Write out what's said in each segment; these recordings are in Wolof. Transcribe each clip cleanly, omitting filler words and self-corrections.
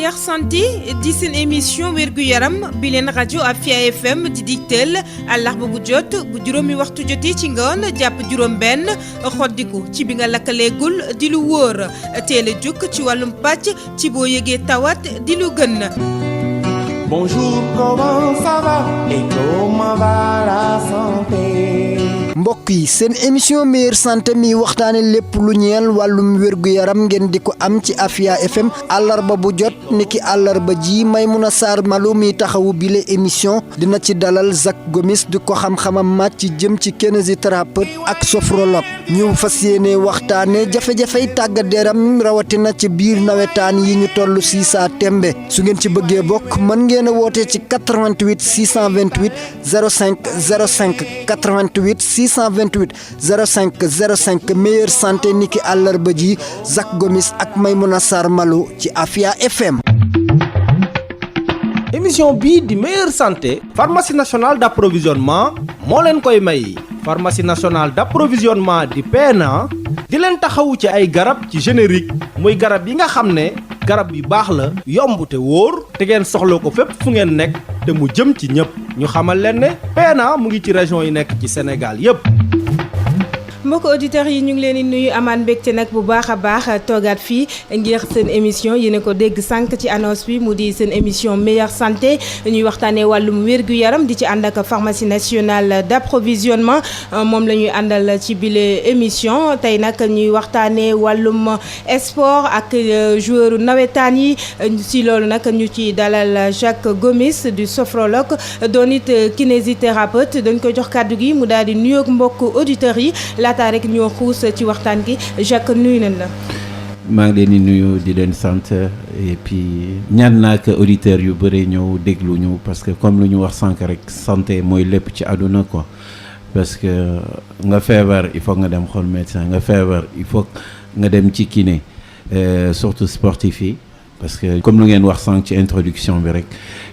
meilleure santé di seen émission wérgu yaram bi leen rajo Afia FM di digteel àllarba bu jot bu juróomi waxtu jotee ci ngoon jàpp juróom benn xoddiku ci bi nga lakkaleegul di lu wóor teel a jukk ci wàllum pàcc ci boo yëgee tawat di lu gën. Bonjour, comment ça va et comment va la santé? mbokk yi seen émission meilleure santé mi waxtaane lépp lu ñeel wàllum wér-gu-yaram ngeen di ko am ci Afia FM àllarba bu jot niki àllarba ji Maimouna Sarr Malo mi taxawu bile émission dina ci dalal Jacques Gomis di ko xam-xamam màcc jëm ci kinésithérapeute ak sophrologue ñu fas yéene waxtaane jafe-jafey tàggat yaram rawatina ci biir nawetaan yi ñu toll si saa tembe su ngeen ci bëggee bokk mën ngeen a woote ci 88 628 05 05 88 628 05 05 meilleure santé niki àllarba ji Jacques Gomis ak Maimouna Sarr Malo ci Afia FM. émission bii di meilleure santé pharmacie nationale d'approvisionnement moo leen koy may pharmacie nationale d'approvisionnement di PNA di leen taxawu ci ay garab ci générique muy garab yi nga xam ne garab yu baax la yomb te wóor te ngeen soxla ko fépp fu ngeen nekk te mu jëm ci ñëpp ñu xamal leen ne PNA mu ngi ci région yi nekk ci Sénégal yépp mbokk auditeurs yi ñu ngi leen di nuyu amaan mbégte nag bu baax a baax toogaat fii ngir seen émission yéen ko dégg sànq ci annonce bi mu di seen émission meilleure santé ñuy waxtaanee wàllum wér-gu-yaram di ci ànd ak pharmacie nationale d'approvisionnement moom la ñuy àndal ci bile émission tey nag ñuy waxtaanee wàllum sport ak joueur nawetaan yi si loolu nag ñu ci dalal Jacques Gomis du sophrologue doon it kinésithérapeute dañ koy jox kàddu gi mu daal di nuyoog mbokk auditeurs yi. laata rek ñoo xuus ci waxtaan gi Jacques nuyu nañ la. maa ngi leen di nuyu di leen sant et puis ñaan naa ko auditeurs yu bëri ñëw déglu ñu parce que comme lu ñu wax sànq rek santé mooy lépp ci àdduna quoi parce que nga feebar il faut nga dem xool médecin nga feebar il faut nga dem ci kiné surtout sportif yi parce que comme lu ngeen wax sànq ci introduction bi rek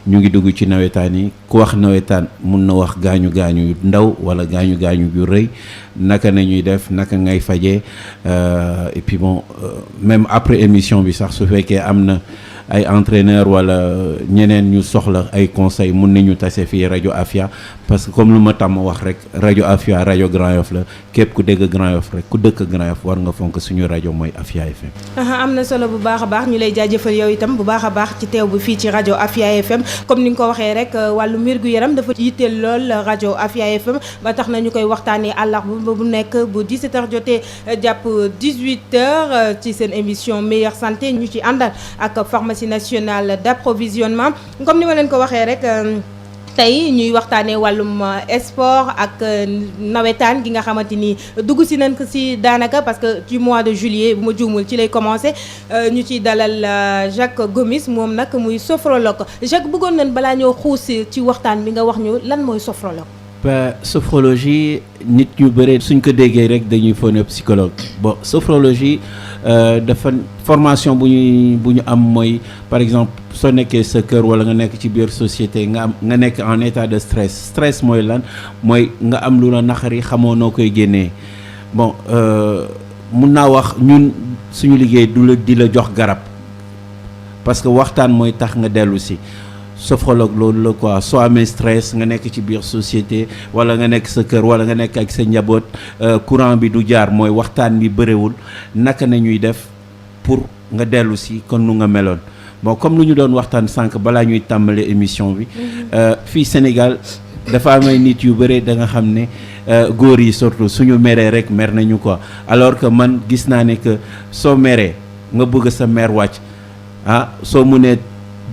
ñu ngi dugg ci nawetaan yi ku wax nawetaan mun na wax gaañu yu ndaw wala gaañu yu rëy naka nañuy def naka ngay fajee et puis bon même après émission bi sax su fekkee am na ay entraîneur wala ñeneen ñu soxla ay conseils mun nañu tase fii rajo Afia parce que comme lu ma tàmm wax rek rajo Afia rajo Grand Yoff la képp ku dégg Grand Yoff rek ku dëkk Grand Yoff war nga fonk suñu rajo mooy Afia FM. am na solo bu baax a baax ñu lay jaajëfal yow itam bu baax a baax ci teew bu fii ci rajo Afia FM comme ni nga ko waxee rek wàllu wér-gu-yaram dafa yitteel lool rajo Afia FM ba tax na ñu koy waxtaanee àllarba bu nekk bu 17h jotee jàpp 18h ci seen émission meilleure santé ñu ci àndal ak pharmacie nationale d'approvisionnement comme ni ma leen ko waxee rek. tey ñuy waxtaanee wàllum sport ak nawetaan gi nga xamante ni dugg si nañ ko si daanaka parce que ci mois de juillet bu ma juumul ci lay commencé ñu ci dalal Jacques Gomis moom nag muy sophrologue Jacques bëggoon nañ balaa ñoo xuus ci waxtaan bi nga wax ñu lan mooy sophrologue. Sophrologie nit ñu bëre suñ ko déggee rek dañuy foog psychologue bon sophrologie dafa formation bu ñu am mooy par exemple soo nekkee sa kër wala nga nekk ci biir société nga nekk en état de stress mooy lan mooy nga am lu la naqari xamoo noo koy génnee bon mun naa wax ñun suñu liggéey di la jox garab parce que waxtaan mooy tax nga dellu si sophrologue loolu la quoi soo amee stress nga nekk ci biir société wala nga nekk sa kër wala nga nekk ak sa njaboot courant bi du jaar mooy waxtaan bi bëriwul naka nañuy def pour nga dellu si kon nu nga meloon bon comme lu ñu doon waxtaan sànq balaa ñuy tàmbale émission bi fii Sénégal dafa am ay nit yu bëri da nga xam ne góor yi surtout suñu meree rek mer nañu quoi alors que man gis naa ne que soo meree nga bëgg sa mer wàcc soo mënee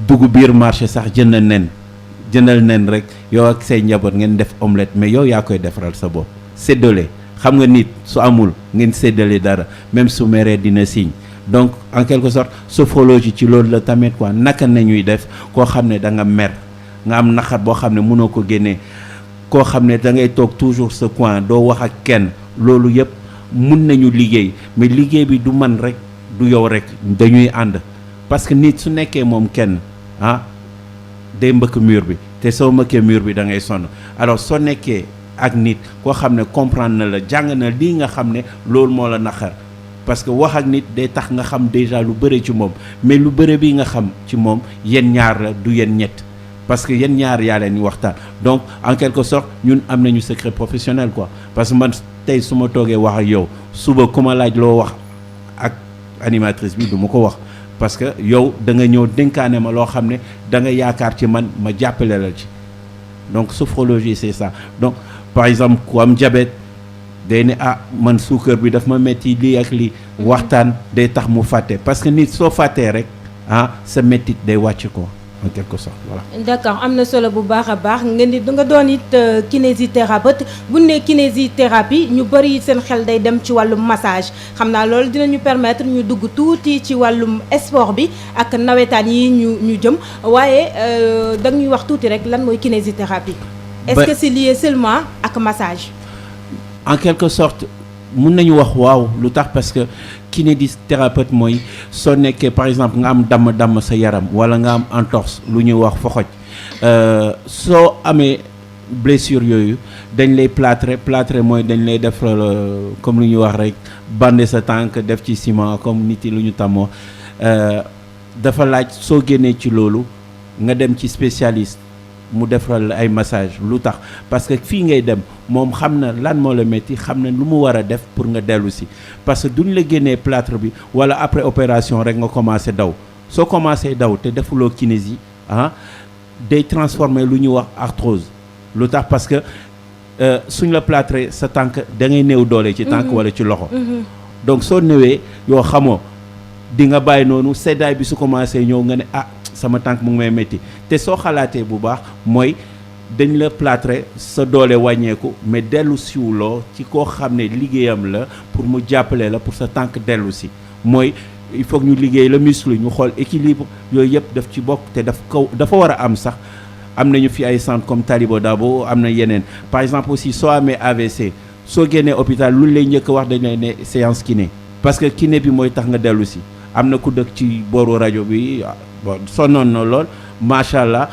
dugg biir marché sax jëndal nen rek yow ak say njaboot ngeen def omelette mais yow yaa koy defaral sa bopp séddale xam nga nit su amul ngeen séddale dara même su meree dina signe donc en quelque sorte sophrologie ci loolu la tamit quoi naka nañuy def koo xam ne da nga mer nga am naqar boo xam ne mënoo ko génnee koo xam ne da ngay toog toujours sa coin doo wax ak kenn loolu yëpp mun nañu liggéey mais liggéey bi du man rek du yow rek dañuy ànd parce que nit su nekkee moom kenn day mbëkk mur bi te soo mbëkkee mur bi da ngay sonn alors soo nekkee ak nit koo xam ne comprendre na la jàng na lii nga xam ne loolu moo la naqar parce que wax ak nit day tax nga xam déjà lu bëre ci moom mais lu bëre bi nga xam ci moom yéen ñaar la du yéen ñett parce que yéen ñaar yaa leen di waxtaan donc en quelque sorte ñun am nañu secret professionnel quoi parce que man tey su ma toogee wax ak yow suba ku ma laaj loo wax ak animatrice bi du ma ko wax parce que yow da nga ñëw dénkaane ma loo xam ne da nga yaakaar ci man ma jàppale la ci donc sophrologie c'est ça donc par exemple ku am diabète day ne man suukar bi daf ma metti lii ak lii waxtaan day tax mu fàtte parce que nit soo fàttee rek sa mettit day wàcc ko en quelque sorte voilà. d'accord am na solo bu baax a baax nga doon it kinésithérapeute bu ne kinésithérapie ñu bëri seen xel day dem ci wàllum massage xam naa loolu dinañu permettre ñu dugg tuuti ci wàllum sport bi ak nawetaan yi ñu jëm waaye dañuy wax tuuti rek lan mooy kinésithérapie. est-ce que c'est lié seulement ak massage. en quelque sorte mun nañu wax waaw lu tax parce que kinésithérapeute mooy soo nekkee par exemple nga am damm sa yaram wala nga am entorse lu ñuy wax foxoj soo amee blessure yooyu dañ lay plâtrer mooy dañ lay def comme lu ñuy wax rek bander sa tànk def ci ciment comme nit yi lu ñu tàmmoo dafa laaj soo génnee ci loolu nga dem ci spécialiste mu defal ay massage lu tax parce que fii ngay dem moom xam na lan moo la métti xam na lu mu war a def pour nga dellu si parce que duñ la génnee plâtre bi wala après opération rek nga commencé daw soo commencé daw te defuloo kinésie day transformer lu ñuy wax arthrose lu tax parce que suñ la plâtré sa tànk da ngay néew doole ci tànk wala ci loxo donc soo néewee yoo xamoo di nga bàyyi noonu seddaay bi su commencé ñëw nga ne sama tànk mu ngi may métti te soo xalaatee bu baax mooy dañ la plâtré sa doole wàññeeku mais dellu siwuloo ci koo xam ne liggéeyam la pour mu jàppale la pour sa tànk dellu si mooy il faut que ñu liggéey la muscle ñu xool équilibre yooyu yëpp daf ci bokk te dafa war a am sax am nañu fi ay centre comme Talibo Dabo am na yeneen par exemple aussi soo amee AVC soo génnee hôpital lu lay njëkk wax dañ lay ne séance kiné parce que kiné bi mooy tax nga dellu si am na ku dëkk ci booru rajo bi bon sonnoon na lool macha allah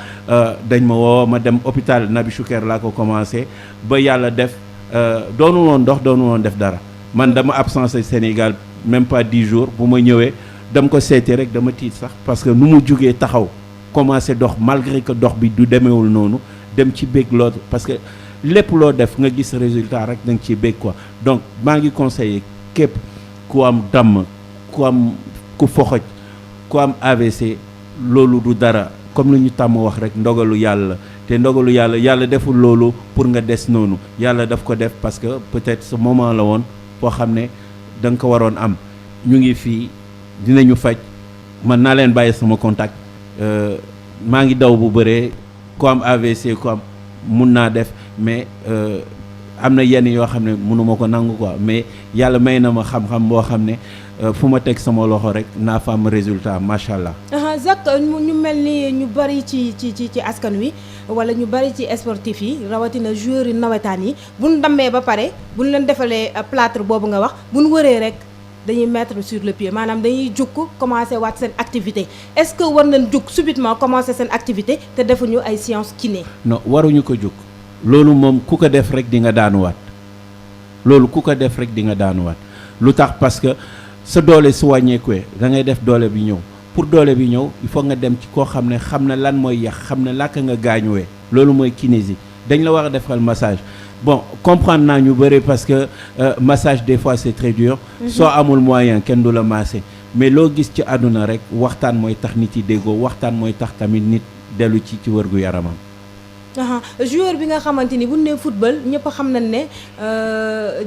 dañ ma woo ma dem hôpital Nabi Choucair laa ko commencé ba yàlla def doonu woon dox doonu woon def dara man dama absence Sénégal même pas 10 jours bu ma ñëwee dama ko seeti rek dama tiit sax parce que nu mu jugee taxaw commencé dox malgré que dox bi du demeewul noonu dem ci bég loolu parce que lépp loo def nga gis résultat rek da nga ciy bég quoi donc maa ngi conseillé képp ku am damm ku foxoj ku am AVC loolu du dara comme lu ñu tàmm wax rek ndogalu yàlla te ndogalu yàlla deful loolu pour nga des noonu yàlla daf ko def parce que peut-être ce moment la woon foo xam ne da nga ko waroon am ñu ngi fii dinañu faj man naa leen bàyyi sama contact maa ngi daw bu bëree ku am AVC ku am mun naa def mais am na yenn yoo xam ne mënuma ko nangu quoi mais yàlla may na ma xam-xam boo xam ne fu ma teg sama loxo rek naa fa am résultat macha allah. Zak ñu mel ni ñu bari ci askan wi wala ñu bari ci sportif yi rawatina joueurs yi nawetaan yi bu ñu dammee ba pare bu ñu leen defalee plâtre boobu nga wax bu ñu wëree rek dañuy mettre sur le pied maanaam dañuy jukk commencer waat seen activité est-ce que war nañ jukk subitement commencer seen activité te defuñu ay séance kiné. non waruñu ko jukk loolu moom ku ko def rek di nga daanuwaat lu tax parce que sa doole su wàññeekuwee da ngay def doole bi ñëw pour doole bi ñëw il faut nga dem ci koo xam ne xam na lan mooy yax xam na làkk nga gaañuwee loolu mooy kinésie dañ la war a defal massage bon comprendre naa ñu bëri parce que massage des fois c'est très dur soo amul moyen kenn du la masser mais loo gis ci àdduna rek waxtaan mooy tax nit yi déggoo waxtaan mooy tax tamit nit dellu ci wërgu yaramam. joueur bi nga xamante ni bu ñu nee football ñëpp xam nañ ne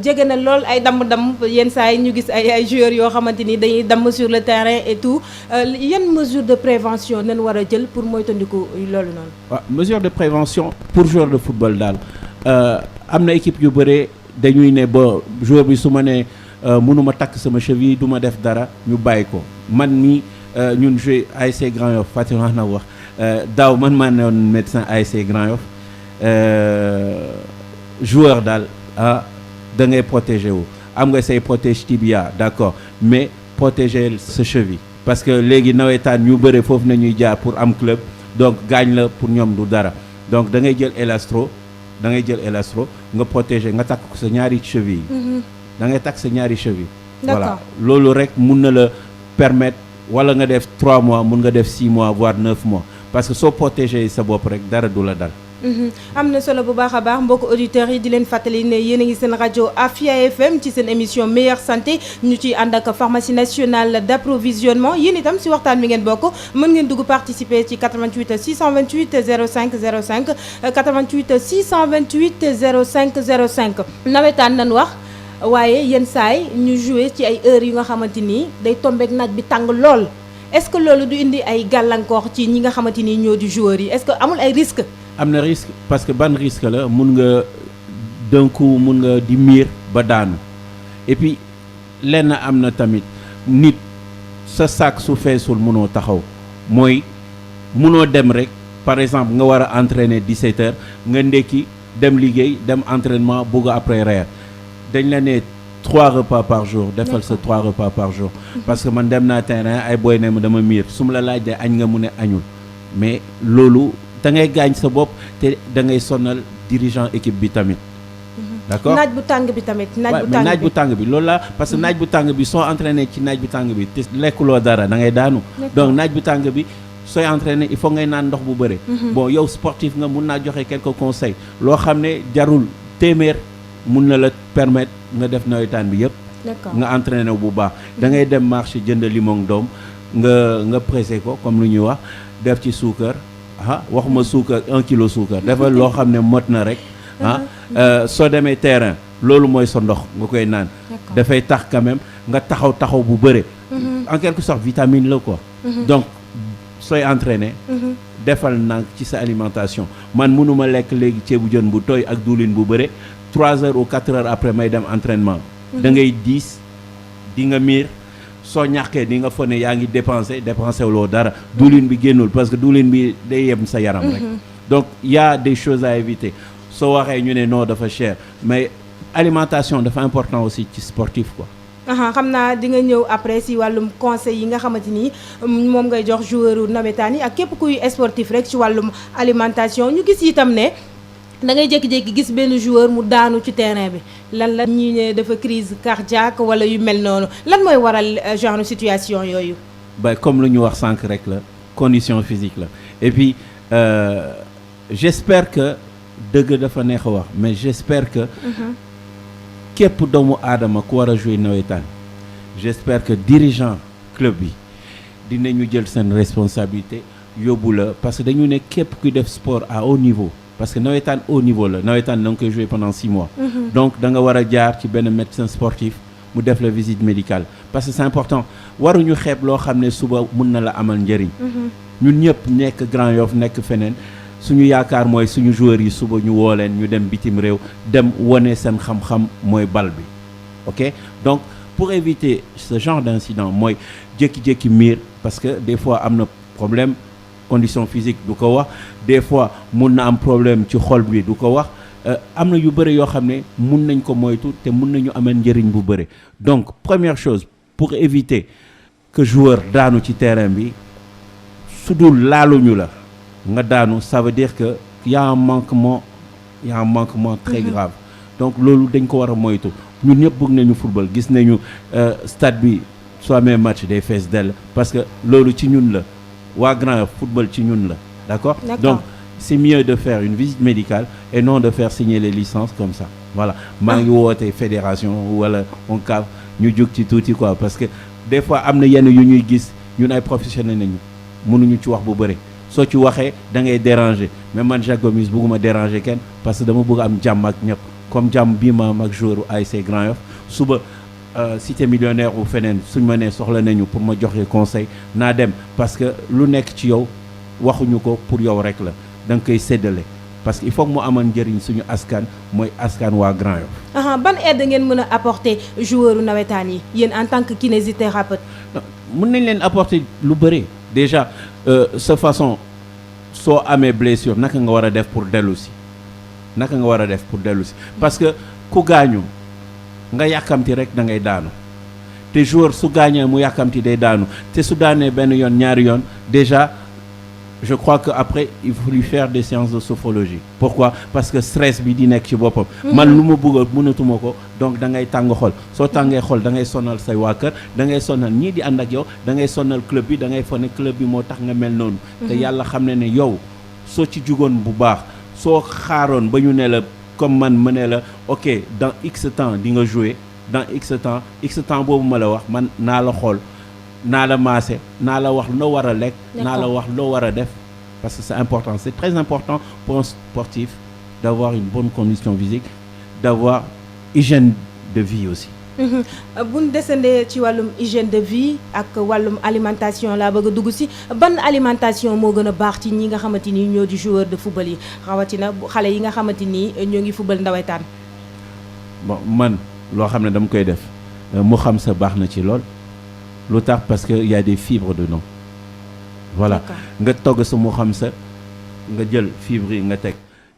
jege na lool ay damm-damm yenn saa yi ñu gis ay joueurs yoo xamante ni dañuy damm sur le terrain et tout yan mesure de prévention nañ war a jël pour moytandiku loolu noonu. waaw mesure de prévention pour joueur de football daal am na équipe yu bëre dañuy ne ba joueur bi su ma nee mënuma takk sama cheville du ma def dara ñu bàyyi ko man mi ñun joué ASC Grand Yoff Fatou wax na wax. daaw man maa ne woon médecin ASC Grand Yoff joueur daal da ngay protéger wu am nga say protège tibia d'accord mais protéger sa cheville parce que léegi nawetaan ñu bëre foofu na ñuy jaar pour am club donc gaañ la pour ñoom du dara donc da ngay jël élastro nga protéger nga takk ko sa ñaari cheville yi da ngay takk sa ñaari cheville voilà loolu rek mun na la permettre wala nga def 3 mois mun nga def 6 mois voire 9 mois parce que soo protéger sa bopp rek dara du la dal. am na solo bu baax a baax mbokk auditeurs yi di leen fàttali ne yéen a ngi seen rajo Afia FM ci seen émission meilleure santé ñu ciy ànd ak pharmacie nationale d'approvisionnement yéen itam si waxtaan bi ngeen bokk mën ngeen dugg participer ci 88 628 05 05 88 628 05 05 nawetaan nañ wax waaye yenn saay ñu jouer ci ay heures yu nga xamante ni day tombeek naaj bi tàng lool est-ce que loolu du indi ay gàllankoor ci ñi nga xamante ni ñoo di joueurs yi est-ce que amul ay risques. am na risque parce que ban risque la mun nga d'un coup mun nga di miir ba daanu et puis lenn am na tamit nit sa sac su feesul munoo taxaw mooy munoo dem rek par exemple nga war a entraîner 17 heures nga ndekki dem liggéey dem entraînement bugg après reer dañ la ne 3 repas par jour defal sa 3 repas par jour parce que man dem naa terrain ay boy ne ma dama miir su ma la laajee añ nga mu ne añul mais loolu da ngay gaañ sa bopp te da ngay sonal dirigeant équipe bi tamit d'accord naaj bu tàng bi tamit naaj bu tàng bi loolu la parce que naaj bu tàng bi soo entraîné ci naaj bu tàng bi te lekkuloo dara da ngay daanu donc naaj bu tàng bi sooy entraîné il faut ngay naan ndox bu bëre bon yow sportif nga mun naa joxe quelques conseils loo xam ne jarul téeméer mun na la permettre nga def nawetaan bi yëpp nga entraîné bu baax da ngay dem marché jënd limon doom nga pressé ko comme lu ñuy wax def ci suukar waxuma suukar 1 kilo suukar defal loo xam ne mot na rek soo demee terrain loolu mooy sa ndox nga koy naan dafay tax quand même nga taxaw bu bëre en quelque sorte vitamine la quoi donc sooy entraîné defal nag ci sa alimentation man mënuma lekk léegi ceebu jën bu tooy ak diwlin bu bëre 3 heures ou 4 heures après may dem entraînement da ngay diis di nga miir soo ñàkkee di nga fa ne yaa ngi dépensé loo dara diwlin bi génnul parce que diwlin bi day yem sa yaram rek donc y a des choses à éviter soo waxee ñu ne non dafa cher mais alimentation dafa important aussi ci sportif quoi xam naa di nga ñëw après si wàllum conseil yi nga xamante ni moom ngay jox joueur nawetaan yi ak képp kuy sportif rek ci wàllum alimentation ñu gis itam ne da ngay jékki-jékki gis benn joueur mu daanu ci terrain bi lan la ñii ne dafa crise cardiaque wala yu mel noonu lan mooy waral genre situation yooyu. ba comme lu ñu wax sànq rek la condition physique la et puis j'espère que dëgg dafa neex a wax mais j'espère que képp doomu aadama ku war a jouer nawetaan j'espère que dirigeant club bi dinañu jël seen responsabilité yóbbu la parce que dañu ne képp kuy def sport à haut niveau parce que nawetaan haut niveau la nawetaan da nga koy jouer pendant 6 mois donc da nga war a jaar ci benn médecin sportif mu def la visite médicale parce que c'est important waruñu xeeb loo xam ne suba mun na la amal njëriñ ñun ñëpp nekk Grand Yoff nekk feneen suñu yaakaar mooy suñu joueurs yi suba ñu woo leen ñu dem bitim réew dem wane seen xam-xam mooy bal bi ok donc pour éviter ce genre d'incident mooy jékki-jékki miir parce que des fois am na problème condition physique du ko wax des fois mun na am problème ci xol bi du ko wax am na yu bëri yoo xam ne mun nañ ko moytu te mun nañu amal njëriñ bu bëri donc première chose pour éviter que joueur daanu ci terrain bi su dul laaluñu la nga daanu ça veut dire que y a un manquement très grave donc loolu dañ ko war a moytu ñun ñëpp bëgg nañu football gis nañu stade bi soo amee match day fees dell parce que loolu ci ñun la waa Grand Yoff football ci ñun la d'accord donc c'est mieux de faire une visite médicale et non de faire signer les licences comme ça voilà maa ngi woote fédération wala ONCAV ñu jóg ci tuuti quoi parce que des fois am na yenn yu ñuy gis ñun ay professionnels nañu mënuñu ci wax bu bëri soo ci waxee da ngay déranger mais man Jacques Gomis bëgguma déranger kenn parce que dama bëgg am jàmm ak ñëpp comme jàmm bii ma am ak joueur ASC Grand Yoff suba cité millionnaire ou feneen suñ ma nee soxla nañu pour ma joxe conseil naa dem parce que lu nekk ci yow waxuñu ko pour yow rek la da nga koy séddale parce que il faut que mu amal njëriñ suñu askan mooy askan waa Grand Yoff. ban aide ngeen mën a apporter joueur nawetaan yi yéen en tant que kinésithérapeute. mën nañ leen apporter lu bëri déjà sa façon soo amee blessure naka nga war a def pour dellu si parce que ku gaañu nga yàkkamti rek da ngay daanu te joueur su gaañee mu yàkkamti day daanu te su daanee benn yoon ñaari yoon déjà je crois que après il faut lui faire des séances de sophrologie. Pourquoi? Parce que stress bi di nekk ci boppam. man lu ma bëgg mënatuma ko donc da ngay tàng xol soo tàngee xol da ngay sonal say waa kër da ngay sonal ñii di ànd ak yow da ngay sonal club bi da ngay foog ne club bi moo tax nga mel noonu. te yàlla xam ne yow soo ci jugoon bu baax soo xaaroon ba ñu ne la comme man ma ne la ok dans X temps di nga jouer dans X temps boobu ma la wax man naa la xool. naa la maase naa la wax loo war a lekk naa la wax loo war a def parce que c'est important, c'est très important pour un sportif d'avoir une bonne condition physique, d'avoir hygiène de vie aussi. bu ñu descendee ci wàllum hygiène de vie ak wàllum alimentation laa bëgg a dugg si ban alimentation moo gën a baax ci ñi nga xamante ni ñoo di joueur de football yi rawatina xale yi nga xamante ni ñoo ngi football ndawetaan. bon man loo xam ne dama koy def mu xam sa baax na ci lool. lu tax parce que y a des fibres dedans voilà nga togg sa mu xam sa nga jël fibres yi nga teg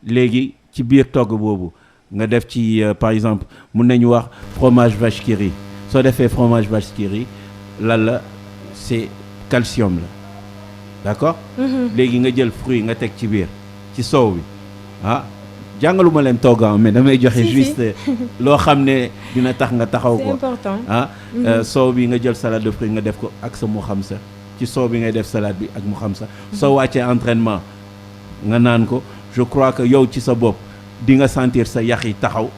léegi ci biir togg boobu nga def ci par exemple mun nañu wax fromage vache qui rit soo defee fromage vache qui rit lan la c'est calcium la d'accord léegi nga jël fruit nga teg ci biir ci soow bi jàngaluma leen togg mais damay joxe juste loo xam ne dina tax nga taxaw ko c'est important soow bi nga jël salade de fruits nga def ko ak sa mu xam sa ci soow bi ngay def salade bi ak mu xam sa soo wàccee entraînement nga naan ko je crois que yow ci sa bopp di nga sentir sa yax yi taxaw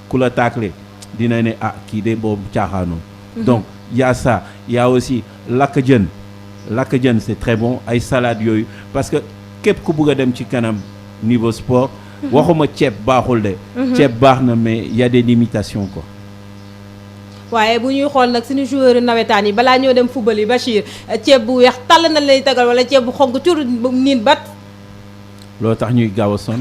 ku la taakle dina ne kii de boobu caaxaanoon donc y a ça y a aussi lakk jën c'est très bon ay salade yooyu parce que képp ku bëgg a dem ci kanam niveau sport waxuma ceeb baaxul de ceeb baax na mais y a des limitations quoi. waaye bu ñuy xool nag suñu joueur nawetaan yi balaa ñoo dem football yi Bachir ceeb bu weex tàll na lay tegal wala ceeb bu xonk cur niin bat loolu tax ñuy gaaw a sonn.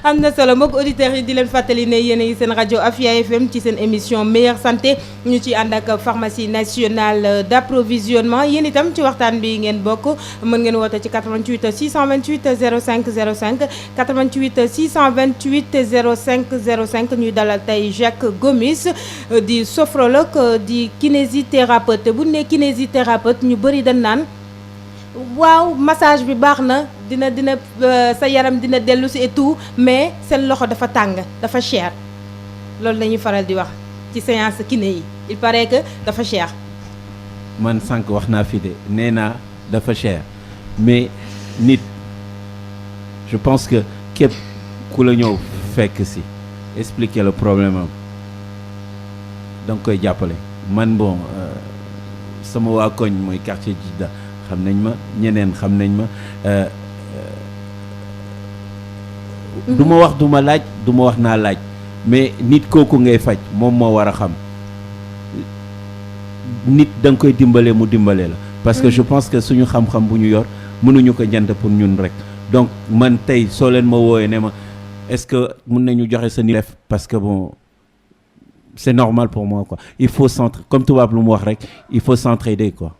am na solo mbokk auditeurs yi di leen fàttali ne yéen a ngi seen rajo Afia FM ci seen émission meilleure santé ñu ci ànd ak pharmacie nationale d'approvisionnement yéen itam ci waxtaan bi ngeen bokk mën ngeen woote ci 88 628 05 05 88 628 05 05 ñuy dalal tey Jacques Gomis di sophrologue di kinésithérapeute bu ne kinésithérapeute ñu bëri dañ naan waaw massage bi baax na dina sa yaram dina dellu si et tout mais seen loxo dafa tàng dafa cher loolu lañuy faral di wax ci séance kiné yi il paraît que dafa cher. man sànq wax naa fi de nee naa dafa cher mais nit je pense que képp ku la ñëw fekk si expliquer le problème am da nga koy jàppale man bon sama waa koñ mooy quartier Djidda xam nañ ma ñeneen xam nañ ma du ma wax du ma laaj du ma wax naa laaj mais nit kooku ngay faj moom moo war a xam nit da nga koy dimbale mu dimbale la parce que je pense que suñu xam-xam bu ñu yor mënuñu ko jënd pour ñun rek donc man tey soo leen ma wooyee ne ma est-ce que mën nañu joxe sa def parce que bon c'est normal pour moi quoi il faut comme tubaab lu mu wax rek il faut s'entraider quoi.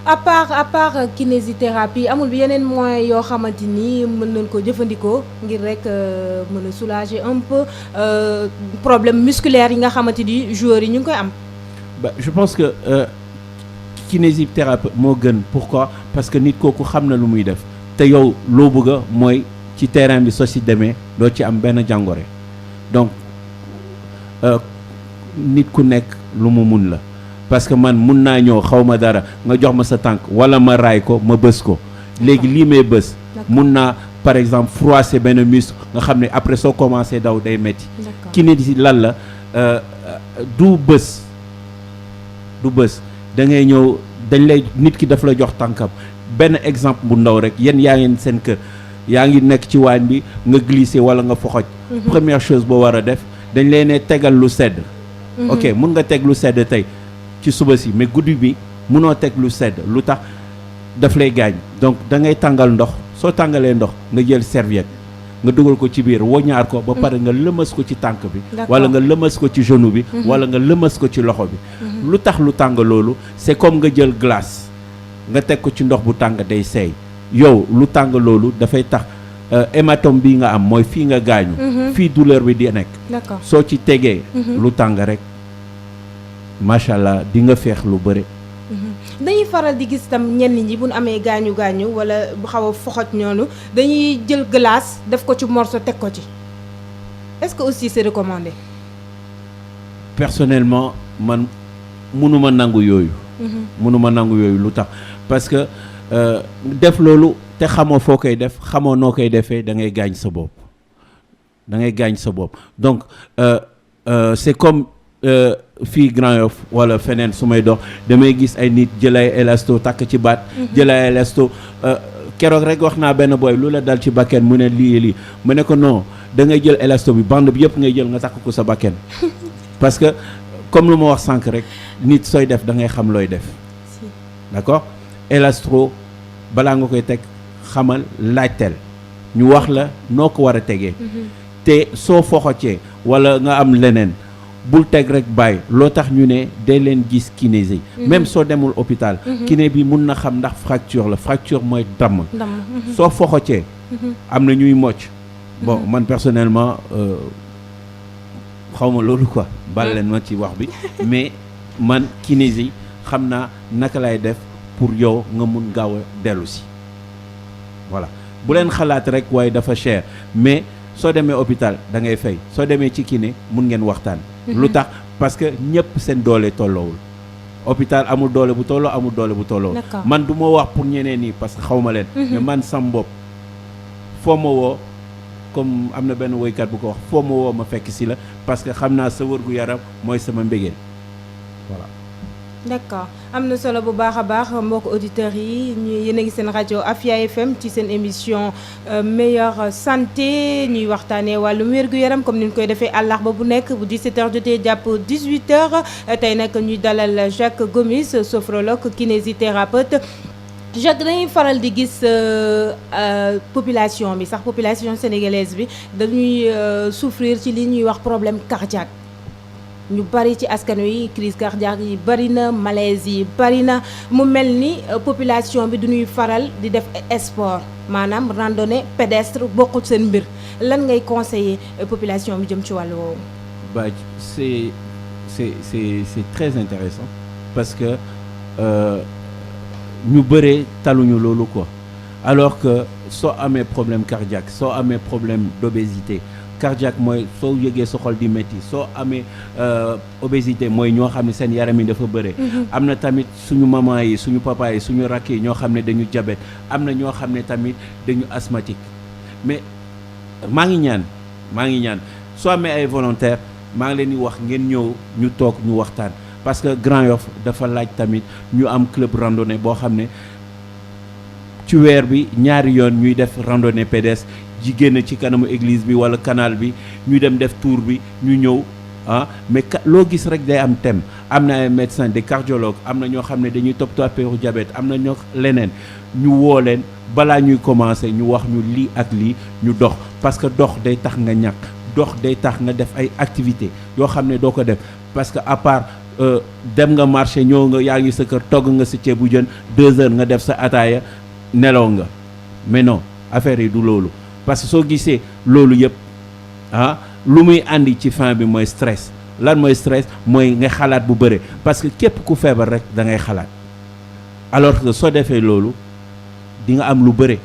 à part kinésithérapie amul bi yeneen moyens yoo xamante ni mën nañ ko jëfandikoo ngir rek mën a soulager un peu problème musculaire yi nga xamante ni joueurs yi ñu ngi koy am. je pense que kinésithérapie moo gën pourquoi parce que nit kooku xam na lu muy def te yow loo bëgg mooy ci terrain bi soo si demee doo ci am benn jàngoro donc nit ku nekk lu mu mun la. parce que man mun naa ñëw xaw ma dara nga jox ma sa tànk wala ma raay ko ma bës ko léegi lii may bës mun naa par exemple froisser benn muscle nga xam ne après soo commencé daw day metti kiné lan la du bës da ngay ñëw dañ lay nit ki daf la jox tànkam benn exemple bu ndaw rek yéen yaa ngi seen kër yaa ngi nekk ci waañ bi nga glisser wala nga foxoj première chose boo war a def dañ lay ne tegal lu sedd ok mun nga teg lu sedd tey ci suba si mais guddi bi munoo teg lu sedd lu tax daf lay gaañ donc da ngay tàngal ndox soo tàngalee ndox nga jël serviette nga dugal ko ci biir woñaar ko ba pare nga lëmas ko ci tànk bi wala nga lëmas ko ci genou bi wala nga lëmas ko ci loxo bi lu tax lu tàng loolu c'est comme nga jël glace nga teg ko ci ndox bu tàng day seey yow lu tàng loolu dafay tax hématome bi nga am mooy fii nga gaañu fii douleur bi di nekk soo ci tegee lu tàng rek macha allah di nga feex lu bëri dañuy faral di gis tam ñenn ñi bu ñu amee gaañu wala bu xaw a foxoj ñoonu dañuy jël glace def ko ci morceau teg ko ci est-ce que aussi c'est recommandé. personnellement man mënuma nangu yooyu. lu tax parce que def loolu te xamoo foo koy def xamoo noo koy defee da ngay gaañ sa bopp donc c'est comme fii Grand Yoff wala feneen su may dox damay gis ay nit jël ay élasto takk ci baat. jël ay élasto keroog rek wax naa benn boy lu la dal ci bakken mu ne lii mu ne ko non da ngay jël élasto bi bande bi yëpp ngay jël nga takk ko sa bakken parce que comme lu ma wax sànq rek nit sooy def da ngay xam looy def d'accord élastro balaa nga koy teg xamal laajteel ñu wax la noo ko war a tegee te soo foxocee wala nga am leneen bul teg rek bàyyi loo tax ñu ne day leen gis kinési même soo demul hôpital kiné bi mun na xam ndax fracture mooy damm soo foxocee am na ñuy mocc bon man personnellement xawma loolu quoi bal leen ma ci wax bi mais man kinési xam naa naka lay def pour yow nga mun gaaw a dellu si voilà bu leen xalaat rek waaye dafa cher mais soo demee hôpital da ngay fay soo demee ci kiné mun ngeen waxtaan lu tax parce que ñëpp seen doole tolloowul hôpital amul doole bu tolloo amul doole bu tolloo man du ma wax pour ñeneen ñi parce que xaw ma leen mais man sam bopp foo ma woo comme am na benn woykat bu ko wax foo ma woo ma fekk si la parce que xam naa sa wërgu yaram mooy sama mbégeel voilà. d'accord am na solo bu baax a baax mbokk auditeurs yi ñu yéen a ngi seen rajo Afia FM ci seen émission meilleure santé ñuy waxtaanee wàllum wér-gu-yaram comme ni ñu koy defee àllarba bu nekk bu 17h jotee jàpp 18h tey nag ñuy dalal Jacques Gomis sophrologue kinésithérapeute. Jacques dañuy faral di gis population sénégalaise bi dañuy souffrir ci li ñuy wax problème cardiaque ñu bari ci askan wi crise cardiaque yi bari na malaise yi bari na mu mel ni population bi duñuy faral di def sport maanaam randonnée pédestre bokkul seen mbir lan ngay conseiller population bi jëm ci wàllu woowu. Bah c'est très intéressant parce que ñu bëree taluñu loolu quoi alors que soo amee problème cardiaque soo amee problème d'obésité cardiaque mooy soo yëgee sa xol di métti soo amee obésité mooy ñoo xam ne seen yaram yi dafa bëre am na tamit suñu maman yi suñu papa yi suñu rakk yi ñoo xam ne dañu diabète am na ñoo xam ne tamit dañu asthmatique mais maa ngi ñaan soo amee ay volontaire maa ngi leen di wax ngeen ñëw ñu toog ñu waxtaan parce que Grand Yoff dafa laaj tamit ñu am club randonnée boo xam ne ci weer bi ñaari yoon ñuy def randonnée pédestre ji génn ci kanamu église bi wala canal bi ñu dem def tour bi ñu ñëw mais loo gis rek day am thème am na ay médecins des cardiologues am na ñoo xam ne dañuy toppatoo affaire diabète am na ñoo leneen ñu woo leen balaa ñuy commencer ñu wax ñu lii ak lii ñu dox parce que dox day tax nga ñàkk dox day tax nga def ay activités yoo xam ne doo ko def parce que à part dem nga marché ñëw nga yaa ngi sa kër togg nga sa ceebu jën 2 heures nga def sa ataaya nelaw nga mais non affaire yi du loolu parce que soo gisee loolu yëpp lu muy andi ci fin bi mooy stress lan mooy stress mooy nga xalaat bu bëre parce que képp ku feebar rek da ngay xalaat alors que soo defee loolu di nga am lu bëre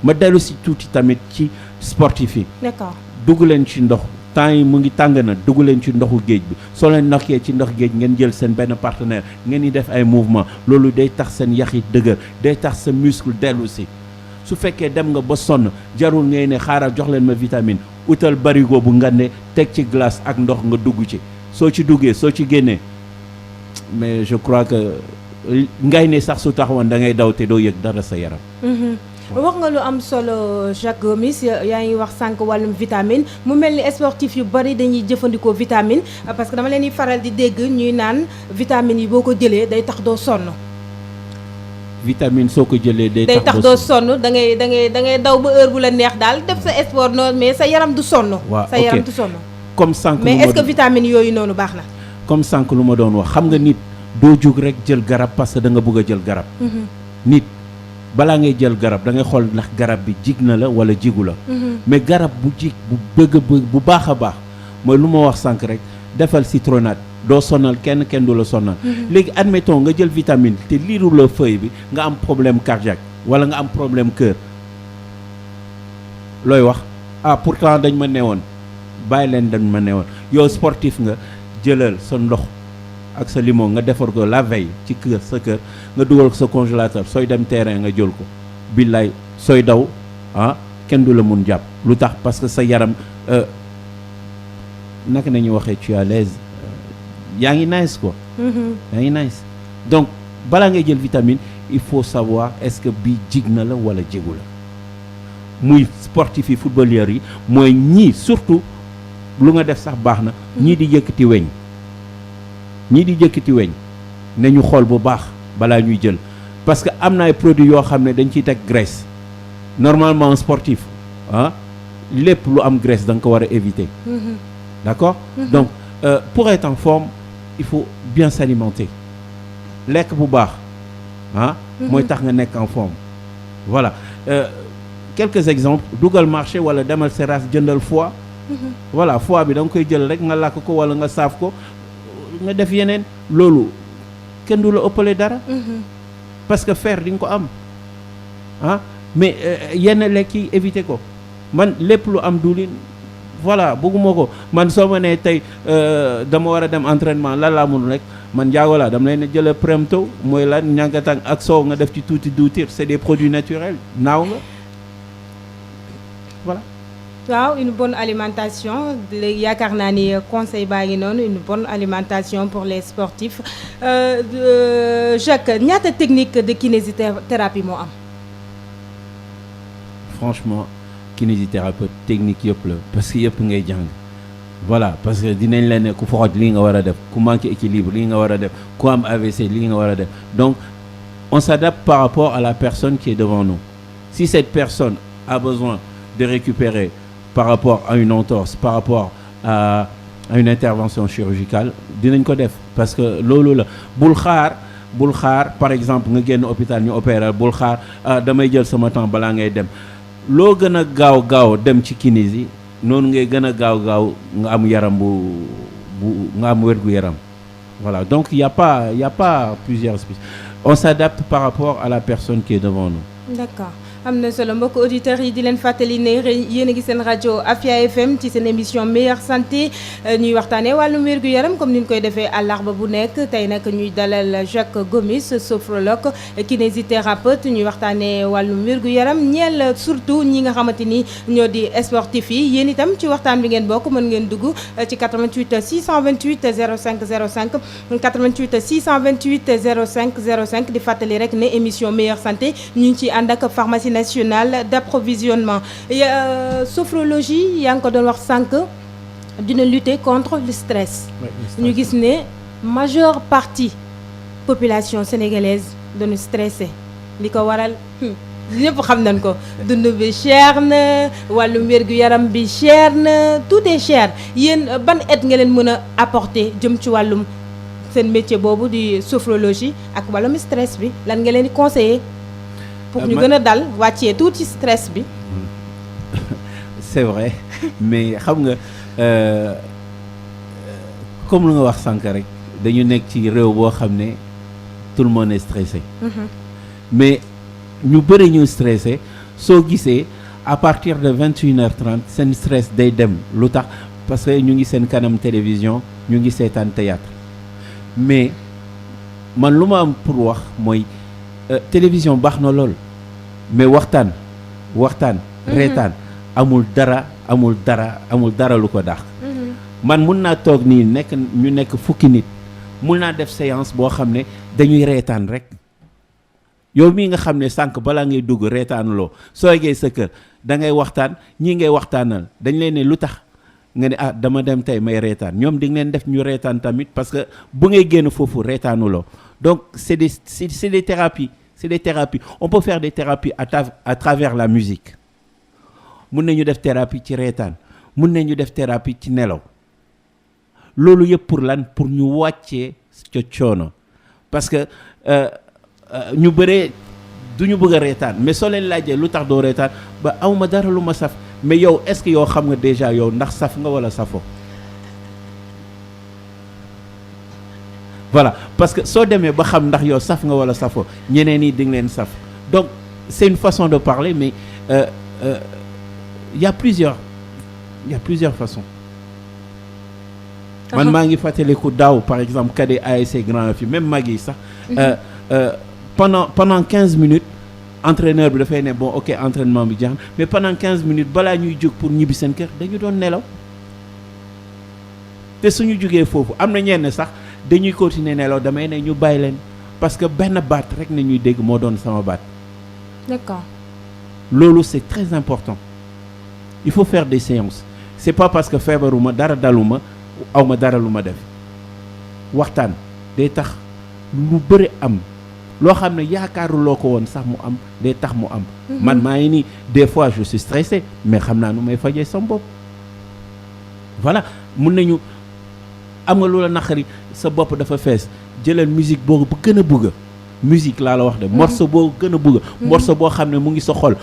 ma dellu si tuuti tamit ci sportif yi. D'accord. dugg leen ci ndox temps yi mu ngi tàng na dugg leen ci ndoxu géej bi soo leen nokkee ci ndox géej ngeen jël seen benn partenaire ngeen di def ay mouvement loolu day tax seen yax yi dëgër day tax sa muscle dellu si su fekkee dem nga ba sonn jarul ngay ne xaaral jox leen ma vitamine utal barigo bu ngande teg ci glace ak ndox nga dugg ci soo ci duggee soo ci génnee mais je crois que ngay ne sax su taxawoon da ngay daw te doo yëg dara sa yaram. wax nga lu am solo Jacques Gomis yaa ngi wax sànq wàllum vitamine mu mel ni sportif yu bari dañuy jëfandikoo vitamine parce que dama leen di faral di dégg ñuy naan vitamine yi boo ko jëlee day tax doo sonn. vitamine soo ko jëlee day tax doo sonn da ngay daw ba heure bu la neex daal def sa sport noonu mais sa yaram du sonn. waaw sa yaram du sonn. comme sànq mais est-ce que vitamine yooyu noonu baax na. comme sànq lu ma doon wax xam nga nit doo jug rek jël garab parce que da nga bëgg a jël garab. nit balaa ngay jël garab da ngay xool ndax garab bi jig na la wala jigu la. mais garab bu jig bu bëgg bu baax a baax mooy lu ma wax sànq rek defal citronnade doo sonal kenn du la sonal. léegi admettons nga jël vitamine te liiru la feuille bi nga am problème cardiaque wala nga am problème cœur looy wax pourtant dañ ma newoon bàyyi leen dañ ma newoon yow sportif nga jëlal sa ndox ak sa limon nga defar ko la veille ci kër sa kër nga dugal ko sa congélateur sooy dem terrain nga jël ko billaay sooy daw kenn du la mun jàpp lu tax parce que sa yaram naka nañu waxee tu es à l'aise yaa ngi nice quoi. yaa ngi nice donc balaa ngay jël vitamine il faut savoir est-ce que bii jig na la wala jigu la muy sportif yi footballeurs yi mooy ñii surtout lu nga def sax baax na ñii di yëkkati weñ ne ñu xool bu baax balaa ñuy jël parce que am na ay produits yoo xam ne dañ ciy teg graisse normalement sportif lépp lu am graisse da nga ko war a éviter. D'accord. Donc pour être en forme il faut bien s'alimenter lekk bu baax mooy tax nga nekk en forme voilà quelques exemples dugal marché wala demal Seras jëndal foie voilà foie bi da nga koy jël rek nga làkk ko wala nga saaf ko nga def yeneen loolu kenn du la ëppale dara parce que fer di nga ko am mais yenn lekk yi éviter ko man lépp lu am diwlin voilà bëgguma ko man soo ma nee tey dama war a dem entraînement lan laa mun rek man njaago laa dama leen jël Premto mooy lan ñàngatang ak soow nga def ci tuuti diwtiir c'est des produits naturels naaw nga voilà. waaw une bonne alimentation léegi yaakaar naa ni conseil baa ngi noonu une bonne alimentation pour les sportifs Jacques ñaata technique de kinésithérapie moo am. franchement kinésithérapeute technique yëpp la parce que yëpp ngay jàng voilà parce que dinañ la ne ku foxoj lii nga war a def ku manqué équilibre lii nga war a def ku am AVC lii nga war a def donc on s'adapte par rapport à la personne qui est devant nous si cette personne a besoin de récupérer par rapport à une entorse par rapport à une intervention chirurgicale dinañ ko def parce que loolu la bul xaar par exemple nga génn hôpital ñu opérer bul xaar damay jël sama temps balaa ngay dem loo gën a gaaw dem ci kinési noonu ngay gën a gaaw nga am yaram bu nga am wérgu yaram voilà donc il y a pas plusieurs espèces on s'adapte par rapport à la personne qui est devant nous. D'accord. am na solo mbokk auditeurs yi di leen fàttali ne yéen a ngi seen rajo Afia FM ci seen émission meilleure santé ñuy waxtaanee wàllum wér-gu-yaram comme ni ñu koy defee àllarba bu nekk tey nag ñuy dalal Jacques Gomis sophrologue kinésithérapeute ñuy waxtaanee wàllum wér-gu-yaram ñeel surtout ñi nga xamante ni ñoo di sportif yi yéen itam ci waxtaan bi ngeen bokk mën ngeen dugg ci 88 628 05 05 88 628 05 05 di fàttali rek ne émission meilleure santé ñu ngi ciy ànd ak pharmacie nationale d'approvisionnement sophrologie yaa ngi ko doon wax sànq dina lutter contre le stress ñu gis ne majeure partie population sénégalaise dañu stressé li ko waral ñëpp xam nañ ko dund bi cher na wàllum wér-gu-yaram bi cher na tout est cher yéen ban aide nga leen mën a apporter jëm ci wàllum seen métier boobu di sophrologie ak wàllum stress bi lan nga leen di conseiller pour ñu gën a dal wàccee tuuti stress bi. c'est vrai mais xam nga comme lu nga wax sànq rek dañu nekk ci réew boo xam ne tout le monde est stressé. mais ñu bëri ñu stressé soo gisee à partir de 21h30 seen stress day dem lu tax parce que ñu ngi seen kanam télévision ñu ngi seetaan théâtre mais man lu ma am pour wax mooy. télévision baax na lool mais waxtaan reetaan amul dara lu ko dàq man mun naa toog nii ñu nekk fukki nit mun naa def séance boo xam ne dañuy reetaan rek yow mii nga xam ne sànq balaa ngay dugg reetaan loo soo eggee sa kër da ngay waxtaan ñii ngay waxtaanal dañ leen ne lu tax nga ne dama dem tey may reetaan ñoom di nga leen def ñu reetaan tamit parce que bu ngay génn foofu reetaanuloo donc c'est des thérapies. C'est des thérapies. On peut faire des thérapies à travers la musique. Mun nañu def thérapie ci reetaan mun nañu def thérapie ci nelaw loolu yëpp pour lan pour ñu wàccee ca coono parce que ñu bëree du ñu bëgg a reetaan mais soo leen laajee lu tax doo reetaan ba awma dara lu ma saf mais yow est-ce que yow xam nga déjà yow ndax saf nga wala safoo voilà parce que soo demee ba xam ndax yow saf nga wala safoo ñeneen ñi di nga leen saf donc c'est une façon de parler mais il y a plusieurs façons. man maa ngi fàttaliku daaw par exemple cadet ASC Grand Yoff même mag yi sax pendant 15 minutes entraîneur bi dafay ne bon ok entraînement bi jeex mais pendant 15 minutes balaa ñuy jóg pour ñibbi seen kër dañu doon nelaw te suñu jógee foofu am na ñenn sax dañuy continuer nelaw damay ne ñu bàyyi leen parce que benn baat rek na ñuy dégg moo doon sama baat. D'accord. loolu c'est très important il faut faire des séances c'est pas parce que feebaruma dara daluma aw ma dara lu ma def waxtaan day tax lu bëri am loo xam ne yaakaaruloo ko woon sax mu am day tax mu am. man maa ngi nii des fois je suis stressé mais xam naa nu may fajee sama bopp. voilà mun nañu am nga loola naqari sa bopp dafa fees jëlal musique boo gën a bëgg musique laa la wax de morceau boo gën a bëgg morceau boo xam ne mu ngi sa xol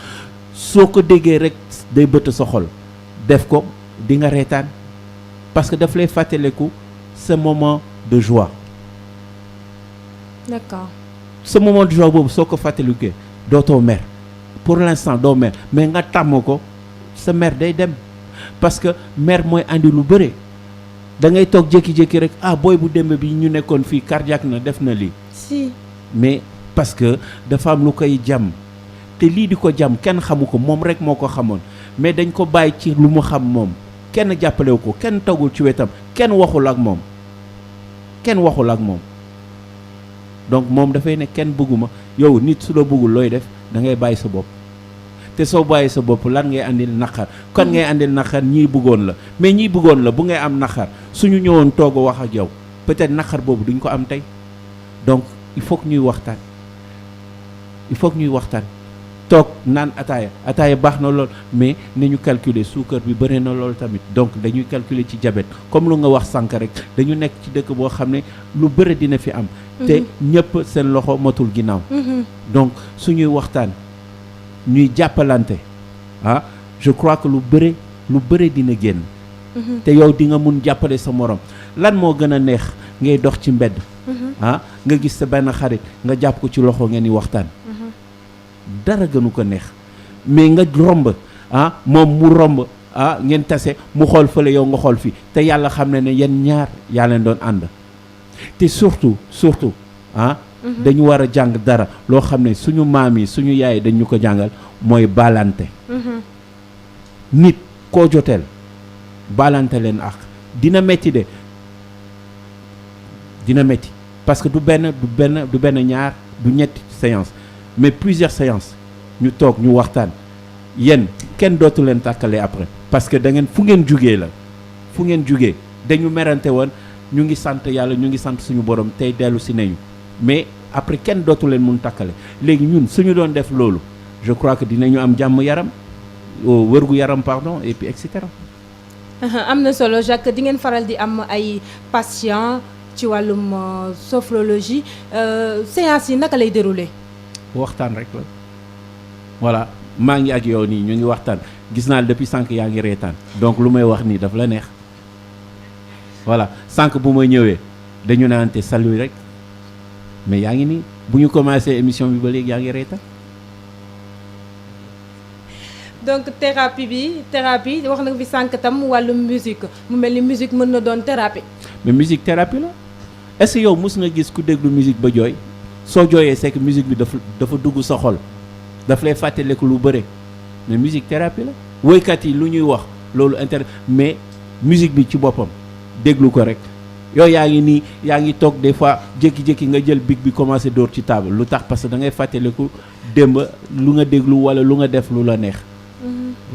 soo ko déggee rek day bëtt sa xol def ko di nga reetaan parce que daf lay fàttaliku ce moment de joie. D'accord. ce moment de joie boobu soo ko fàttalikee dootoo mer pour l'instant doo mer mais nga tàmm ko sa mer day dem parce que mer mooy andi lu bëre da ngay toog jékki-jékki rek booy bu démb bi ñu nekkoon fii cardiaque na def na lii. si. mais parce que dafa am lu koy jàmm te lii di ko jàmm kenn xamu ko moom rek moo ko xamoon mais dañ ko bàyyi ci lu mu xam moom kenn jàppalewu ko kenn toggul ci wetam kenn waxul ak moom donc moom dafay ne kenn bëgguma yow nit su la bëggul looy def da ngay bàyyi sa bopp te soo bàyyi sa bopp lan ngay andil naqar kon ngay andil naqar ñii bëggoon la mais ñii bëggoon la bu ngay am naqar suñu ñëwoon toog wax ak yow peut-être naqar boobu duñ ko am tey donc il faut que ñuy waxtaan toog naan ataaya baax na lool mais nañu calculer suukar bi bëri na lool tamit donc dañuy calculer ci diabète comme lu nga wax sànq rek dañu nekk ci dëkk boo xam ne lu bëri dina fi am te ñëpp seen loxo matul ginnaaw donc suñuy waxtaan ñuy jàppalante je crois que lu bëri dina génn te yow di nga mun jàppale sa morom lan moo gën a neex ngay dox ci mbedd nga gis sa benn xarit nga jàpp ko ci loxo ngeen di waxtaan dara gënu ko neex mais nga romb moom mu romb ngeen tase mu xool fële yow nga xool fii te yàlla xam ne yéen ñaar yaa leen doon ànd te surtout dañu war a jàng dara loo xam ne suñu maam yi suñu yaay dañu ko jàngal mooy baalante nit koo joteel baalante leen ak dina metti de dina metti parce que du benn ñaar du ñetti séance mais plusieurs séances ñu toog ñu waxtaan yéen kenn dootu leen tàkkale après parce que da ngeen fu ngeen jugee dañu merante woon ñu ngi sant yàlla ñu ngi sant suñu borom tey dellu si nañu mais après kenn dootu leen mun tàkkale léegi ñun suñu doon def loolu je crois que dinañu am jàmm yaram wërgu yaram pardon et puis et cetera. am na solo Jacques di ngeen faral di am ay patients ci wàllum sophrologie séance yi naka lay dérouler. waxtaan rek la voilà maa ngi ak yow nii ñu ngi waxtaan gis naa depuis sànq yaa ngi reetaan donc lu may wax nii daf la neex voilà sànq bu may ñëwee dañu naante salut rek mais yaa ngi nii bu ñu commencé émission bi ba léegi yaa ngi reetaan. donc thérapie wax na fi sànq tam wàllum musique mu mel ni musique mën na doon thérapie. mais musique thérapie la est-ce que yow mus nga gis ku déglu musique ba jooy. soo jooyee c'est que musique bi dafa dugg sa xol daf lay fàttaliku lu bëre mais musique thérapie la woykat yi lu ñuy wax loolu mais musique bi ci boppam déglu ko rek yow yaa ngi toog des fois jékki-jékki nga jël big bi commencé dóor ci table lu tax parce que da ngay fàttaliku démb lu nga déglu wala lu nga def lu la neex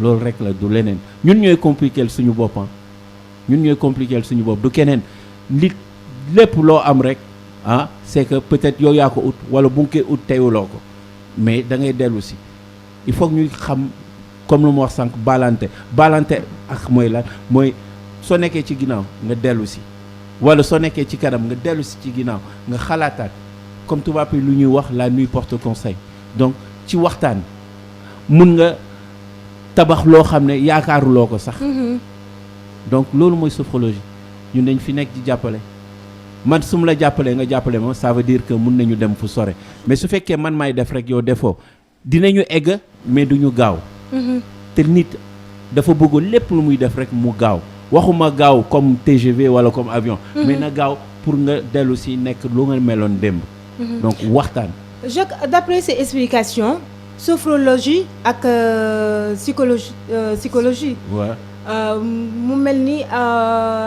loolu rek la du leneen ñun ñooy compliquer suñu bopp du keneen nit lépp loo am rek c'est que peut-être yow yaa ko ut wala bu nga koy ut teewuloo ko mais da ngay dellu si il faut que ñuy xam comme lu ma wax sànq balante ak mooy lan mooy soo nekkee ci ginnaaw nga dellu si wala soo nekkee ci kanam nga dellu si ci ginnaaw nga xalaataat comme tubaab yi lu ñuy wax la nuit porte conseil donc ci waxtaan mun nga tabax loo xam ne yaakaaruloo ko sax donc loolu mooy sophrologie ñun dañ fi nekk di jàppale man su ma la jàppalee nga jàppale ma ça veut dire que mun nañu dem fu sore mais su fekkee man maay def rek yow defoo dinañu egg mais duñu gaaw te nit dafa bëgg lépp lu muy def rek mu gaaw waxuma gaaw comme TGV wala comme avion mais na gaaw pour nga dellu si nekk lu nga meloon démb donc waxtaan. Jacques, d'après ces explications sophrologie ak psychologie waaw mu mel ni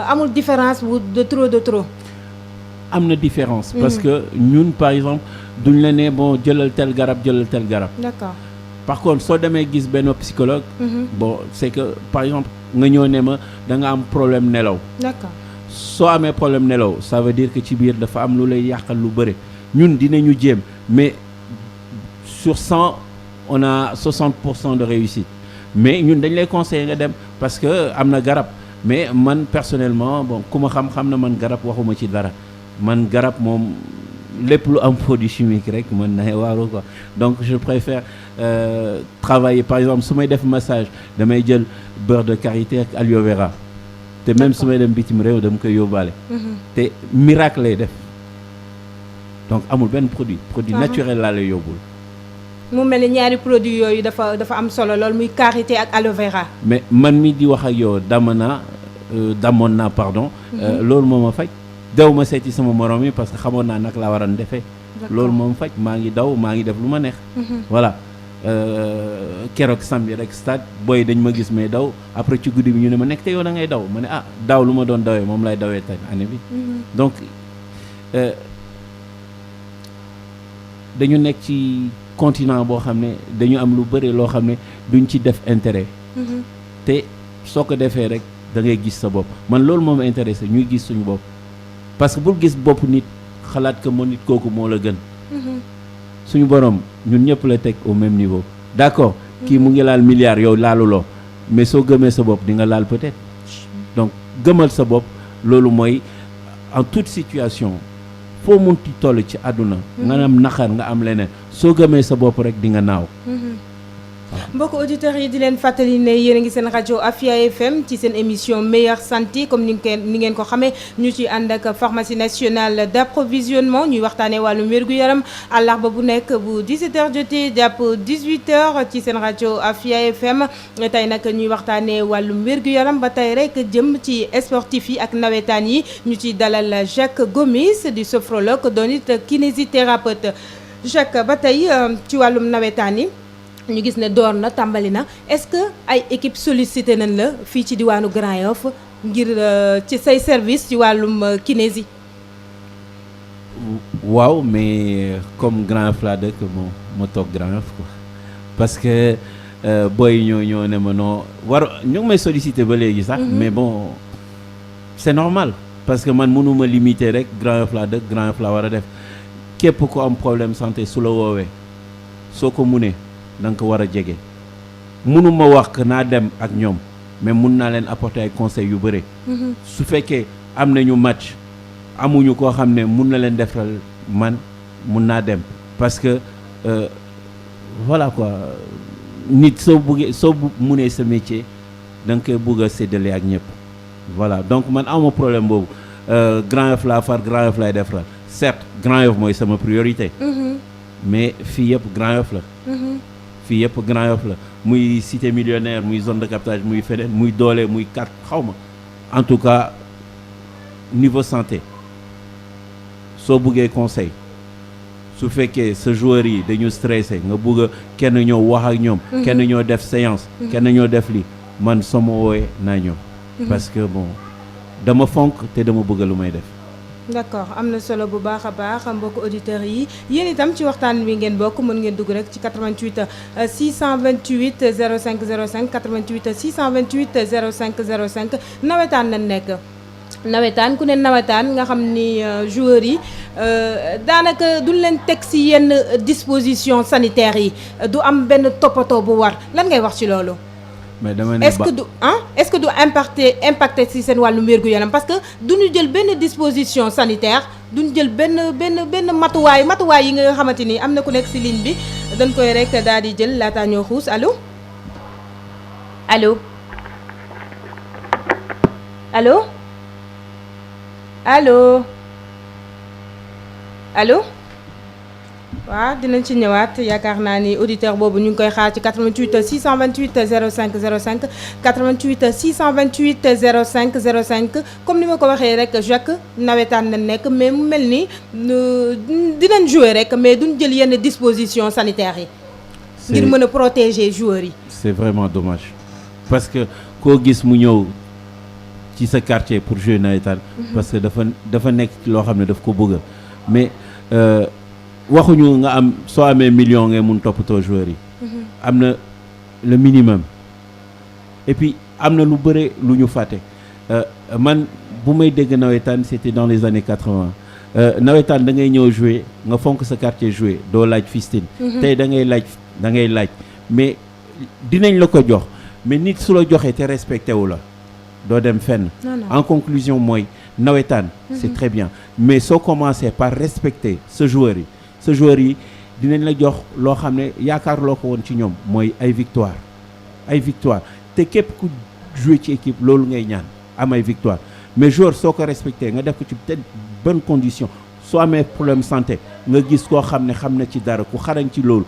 amul différence bu de trop am na différence parce que ñun par exemple duñ la ne bon jëlal tel garab d'accord par contre soo demee gis benn psychologue bon c'est que par exemple nga ñëw ne ma da nga am problème nelaw d'accord soo amee problème nelaw ça veut dire que ci biir dafa am lu lay yàqal lu bëri ñun dinañu jéem mais sur 100 on a 60% de réussite mais ñun dañ lay conseiller nga dem parce que am na garab mais man personnellement bon ku ma xam na man garab waxuma ci dara man garab moom lépp lu am produit chimique rek man nay waaru quoi donc je préfère travailler par exemple su may def massage damay jël beurre de karité ak aloe vera te même su may dem bitim réew dama koy yóbbaale te miracle lay def donc amul benn produit naturel laa lay yóbbul mu mel ni ñaari produits yooyu dafa am solo lool muy karité ak aloe vera mais man mi di wax ak yow damoon naa pardon loolu moo ma faj daw ma seeti sama morom yi parce que xamoon naa nag laa waroon defee loolu moom faj maa ngi daw maa ngi def lu ma neex voilà keroog samedi rek stade booy dañ ma gis may daw après ci guddi bi ñu ne ma nekk te yow da ngay daw ma ne daaw lu ma doon dawee moom lay dawee tey année bi donc dañu nekk ci continent boo xam ne dañu am lu bëri loo xam ne duñ ci def intérêt te soo ko defee rek da ngay gis sa bopp man loolu moo ma intéressé ñuy gis suñu bopp parce que bul gis bopp nit xalaat que moo nit kooku moo la gën suñu borom ñun ñëpp la teg au même niveau d'accord kii mu ngi laal milliard yow laaluloo mais soo gëmee sa bopp di nga laal peut-être donc gëmal sa bopp loolu mooy en toute situation foo munti toll ci àdduna nga am naqar nga am leneen soo gëmee sa bopp rek di nga naaw mbokk auditeurs yi di leen fàttali ne yéen a ngi seen rajo Afia FM ci seen émission meilleure santé comme ni ngeen ko xamee ñu ci ànd ak pharmacie nationale d'approvisionnement ñuy waxtaanee wàllum wér-gu-yaram àllarba bu nekk bu 17h jotee jàpp 18h ci seen rajo Afia FM tey nag ñuy waxtaanee wàllum wér-gu-yaram ba tey rek jëm ci sportif yi ak nawetaan yi ñu ci dalal Jacques Gomis di sophrologue doon it kinésithérapeute Jacques ba tey ci wàllum nawetaan yi. ñu gis ne door na tàmbali na est-ce que ay équipe sollicité nañ la fii ci diwaanu Grand Yoff ngir ci say service ci wàllum kinési waaw mais comme Grand Yoff laa dëkk ma toog Grand Yoff quoi parce que booy ñoo ne ma non ñu ngi may sollicité ba léegi sax mais bon c'est normal parce que man mënuma limiter rek Grand Yoff laa dëkk Grand Yoff laa war a def képp ko am problème santé su la woowee soo ko munee da nga ko war a jege mënuma wax que naa dem ak ñoom mais mun naa leen apporter ay conseils yu bëre su fekkee am nañu match amuñu koo xam ne mun na leen defal man mun naa dem parce que voilà quoi nit soo munee sa métier da nga koy bëgg a séddale ak ñëpp voilà donc man awma problème boobu Grand Yoff laa far Grand Yoff lay defal certes Grand Yoff mooy sama priorité mais fii yëpp Grand Yoff la fii yëpp Grand Yoff la muy cité millionnaire muy zone de captage muy feneen muy doole muy carte xaw ma en tout cas niveau santé soo buggee conseil su fekkee sa joueurs yi dañu stressé nga bugg a kenn ñëw wax ak ñoom kenn ñoo def séance kenn ñoo def li man sama wooye naa ñëw parce que bon dama fonk te dama bëgg lu may def d'accord am na solo bu baax a baax mbokk auditeurs yi yéen itam ci waxtaan wi ngeen bokk mën ngeen dugg rek ci 88 628 05 05 88 628 05 05 nawetaan lañ nekk nawetaan ku ne nawetaan nga xam ni joueurs yi daanaka duñ leen teg ci yenn disposition sanitaires yi du am benn toppatoo bu war lan ngay wax ci loolu mais dama ne est-ce que du impacté ci seen wàllu wér-gu-yaram parce que duñu jël benn disposition sanitaire duñu jël benn matuwaay yi nga xamante ni am na ku nekk ci ligne bi dañ koy rek daal di jël laataa ñoo xuus allo allo allo allo allo. waaw dinañ ci ñëwaat yaakaar naa ni auditeur boobu ñu ngi koy xaar ci 88 628 05 05 88 628 05 05 comme ni ma ko waxee rek Jacques nawetaan na nekk mais mu mel ni dinañ jouer rek mais duñ jël yenn dispositions sanitaires yi. ngir mën a protéger joueurs yi. c'est vraiment dommage parce que koo gis mu ñëw ci sa quartier pour jouer nawetaan. parce que dafa nekk loo xam ne daf ko bëgg mais. waxuñu nga am soo amee million ngay mun toppatoo joueurs yi. am na le minimum. et puis am na lu bëre lu ñu fàtte man bu may dégg nawetaan c'était dans les années 80 nawetaan da ngay ñëw jouer nga fonk sa quartier jouer doo laaj fistine. tey da ngay laaj mais dinañ la ko jox mais nit su la joxee te respecté wu la doo dem fenn. en conclusion mooy nawetaan. c'est très bien mais soo commencé par respecter sa joueur yi. ce joueur yi dinañ la jox loo xam ne yaakaar loo ko woon ci ñoom mooy ay victoire te képp ku jouer ci équipe loolu ngay ñaan am ay victoire mais joueur soo ko respecté nga def ko ci peut-être bonne condition soo amee problème santé nga gis koo xam ne xam na ci dara ku xarañ ci loolu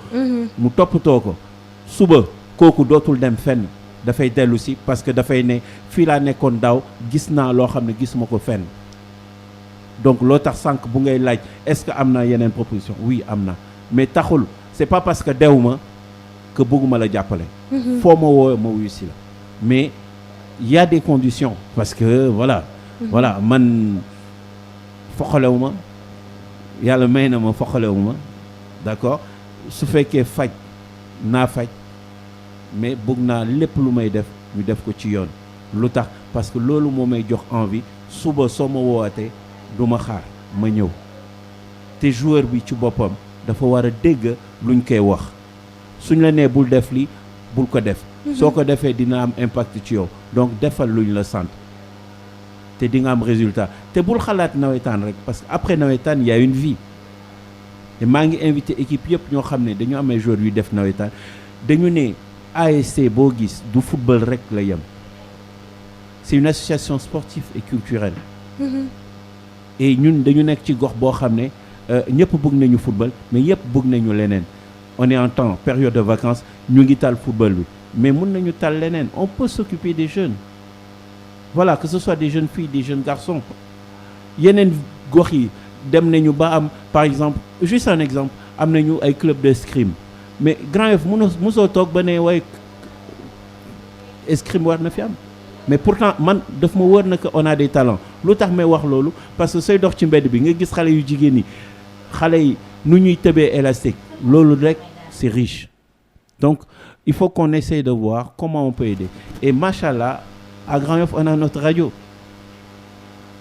mu toppatoo ko suba kooku dootul dem fenn dafay dellu si parce que dafay ne fii laa nekkoon daaw gis naa loo xam ne gisuma ko fenn donc loo tax sànq bu ngay laaj est-ce que am na yeneen proposition oui am na mais taxul c'est pas parce que dew ma que bëgguma la jàppale foo ma woo ma wuyu si la mais il y a des conditions parce que voilà man foqalewu ma yàlla may na ma foqalewu ma d'accord su fekkee faj naa faj mais bëgg naa lépp lu may def ñu def ko ci yoon lu tax parce que loolu moo may jox envie suba soo ma woowatee du ma xaar ma ñëw te joueur bi ci boppam dafa war a dégg luñ koy wax suñ la nee bul def li bul ko def soo ko defee dina am impact ci yow donc defal luñ la sant te di nga am résultat te bul xalaat nawetaan rek parce que après nawetaan y a une vie te maa ngi invité équipe yëpp ñoo xam ne dañu amee joueurs yu def nawetaan dañu ne ASC boo gis du football rek la yem c'est une association sportive et culturelle et ñun dañu nekk ci gox boo xam ne ñëpp bëgg nañu football mais yëpp bëgg nañu leneen on est en temps période de vacances ñu ngi tal football bi mais mun nañu tal leneen on peut s'occuper des jeunes voilà que ce soit des jeunes filles des jeunes garçons yeneen gox yi dem nañu ba am par exemple juste un exemple am nañu ay club d'escrime mais Grand Yoff mosoo toog ba ne waaye escrime war na fi am mais pourtant man daf ma wër na que on a des talents lu tax may wax loolu parce que sooy dox ci mbedd bi nga gis xale yu jigéen ñi xale yi nu ñuy tëbee élastique loolu rek c'est riche donc il faut qu'on essaye de voir comment on peut aider et machallah à Grand Yoff on a notre radio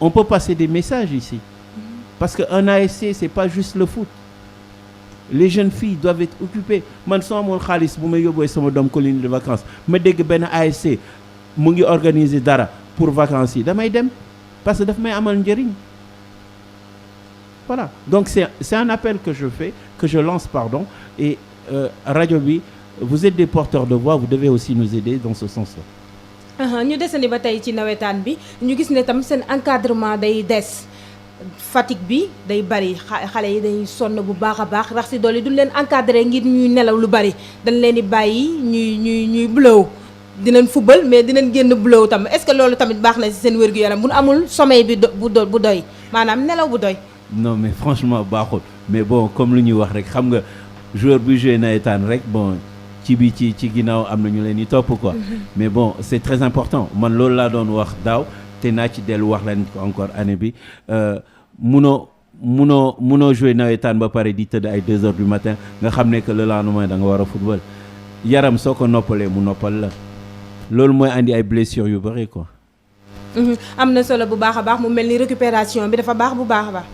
on peut passer des messages ici parce que un ASC c'est pas juste le foot les jeunes filles doivent être occupées man soo amoon xaalis bu may yóbboo sama doom colonie de vacances ma dégg benn ASC mu ngi organiser dara pour vacances yi damay dem parce que daf may amal njëriñ voilà donc c'est un appel que je lance pardon et rajo bi vous êtes des porteurs de voix vous devez aussi nous aider dans ce sens-là. ñu desandi ba tey ci nawetaan bi ñu gis ne tam seen encadrement day des fatigue bi day bari xale yi dañuy sonn bu baax a baax rax si doole duñ leen encadrer ngir ñuy nelaw lu bari dañ leen di bàyyi ñuy blow dinañ football mais dinañ génn blow tam est-ce que loolu tamit baax na ci seen wér-gu-yaram bu amul sommeil bi bu doy maanaam nelaw bu doy. non mais franchement baaxul mais bon comme lu ñuy wax rek xam nga joueur bu joué nawetaan rek bon ci ginnaaw am na ñu leen di topp quoi. mais bon c'est très important man loolu laa doon wax daaw te naa ci dellu wax leen ko encore année bi munoo joué nawetaan ba pare di tëdd ay 2 heures du matin nga xam ne que le lendemain da nga war a football yaram soo ko noppalee mu noppal la loolu mooy andi ay blessures yu bari quoi. am na solo bu baax a baax mu mel ni récupération bi dafa baax bu baax a baax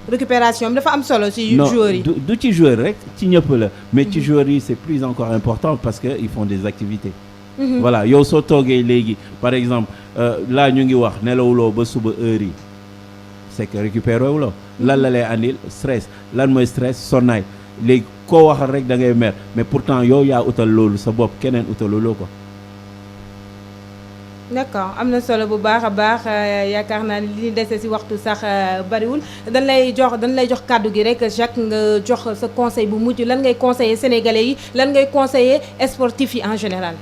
récupération bi dafa am solo ci joueurs yi. du ci joueur rek ci ñëpp la mais ci joueurs yi c'est plus encore important parce que ils font des activités. voilà yow soo toogee léegi par exemple là ñu ngi wax nelawuloo ba suba heure yi c'est que récupéré wuloo lan la lay andil stress lan mooy stress sonnaay léegi koo waxal rek da ngay mer mais pourtant yow yaa utal loolu sa bopp keneen utaluloo ko d'accord am na solo bu baax a baax yaakaar naa ni li ñu dese ci waxtu sax bariwul dañ lay jox kàddu gi rek Jacques nga jox sa conseil bu mujj lan ngay conseiller sénégalais yi lan ngay conseiller sportifs yi en général.